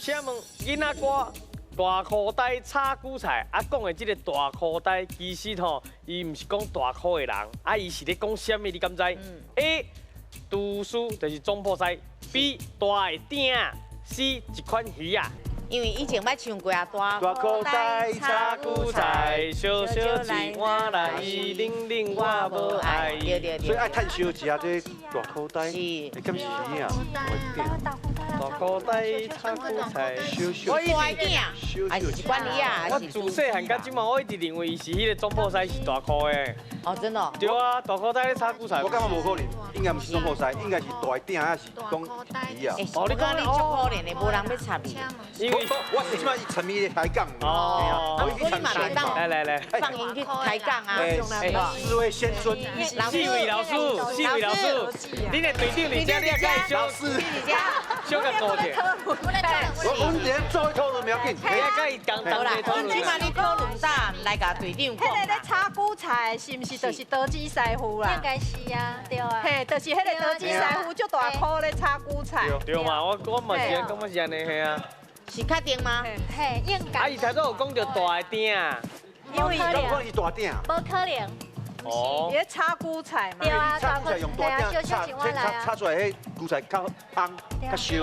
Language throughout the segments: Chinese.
请问囡仔歌大裤带炒韭菜，讲的这个大裤带，其实吼，伊唔是讲大裤的人，伊是咧讲什么？你敢知？A. 读书就是总破塞 ，B. 大的鼎 ，C. 一款鱼啊。 因为以前捌唱过啊，大裤带炒韭菜，小小一碗来，零零我无爱。所以爱趁烧食啊，这大裤带，是，会敢是鱼啊？大裤带炒韭菜，小小我大鼎啊，还是管理啊，我自细汉到即嘛，我一直认为伊是迄个总破塞是大裤的。哦，真的。对啊，大裤带咧炒韭菜。我感觉无可能，应该不是中破塞，应该是大鼎还是讲鱼啊？哦，你讲你足可怜的，无人要插你。因为我是即摆沉迷咧抬杠。哦。不过你嘛来当，来，放音去抬杠啊。四位先尊，四位老师，你的队长你家你也可以小师，小个高点。我连做一套都不要紧。你也可以讲好啦，讨论。今嘛你讨论打来甲队长讲迄个咧炒韭菜是毋是就是德基师傅啦？应该是啊，对啊。嘿，就是迄个德基师傅足大颗咧炒韭菜。对嘛，我嘛是感觉是安尼嘿啊。是确定吗？嘿，应该。伊头先有讲到大的鼎，因为怎可能是大鼎？无可能。哦。也炒韭菜嘛。对啊，炒韭菜用大鼎炒出来，迄韭菜较香较烧，是。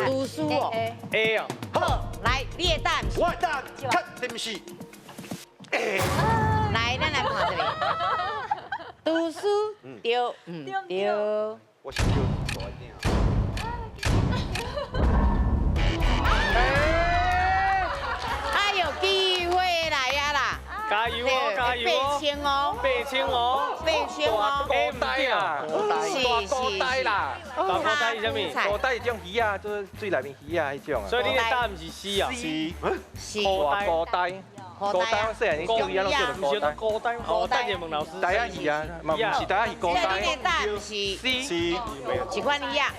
读书哦。A 哦。好，来你的答案是。我的答案确定是 A。来，咱来看这里。读书对，对。我是叫大鼎。还有机会来呀啦！加油哦，加油哦8000哦，8000哦，8000哦。大裤带啊，是大裤带啦，大裤带是啥物？大带是种鱼啊，就是水内面鱼啊，迄种啊。所以你的答案是 C 啊。是。大裤带，裤带我细汉你叫伊安怎叫不是叫高带吗？哦，等下问老师。大家鱼啊，嘛不是大家是裤现在带。你的答案是 C。一款鱼啊。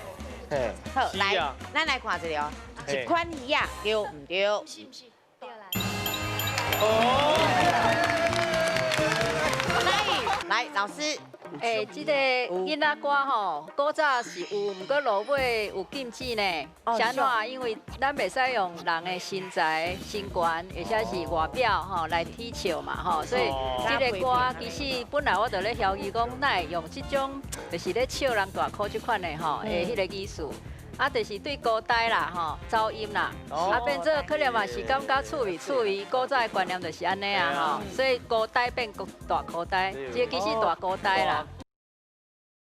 嘿。好，来，咱来看这里哦。一款鱼啊，对唔对？是不是？对啦。哦。来，老师。这个囡仔歌吼，古早是有，毋过落尾有禁止呢。啥怎？因为咱袂使用人的身材、身悬，而且是外表吼来踢笑嘛吼，所以这个歌其实本来我就咧怀疑讲，哪会用这种就是咧笑人大裤这款的吼的迄个艺术。啊，就是对古代啦，吼，噪音啦，啊变做可能嘛是感觉趣味，古早的观念就是安尼啊，吼，所以古代变大古代，这其实大古代啦。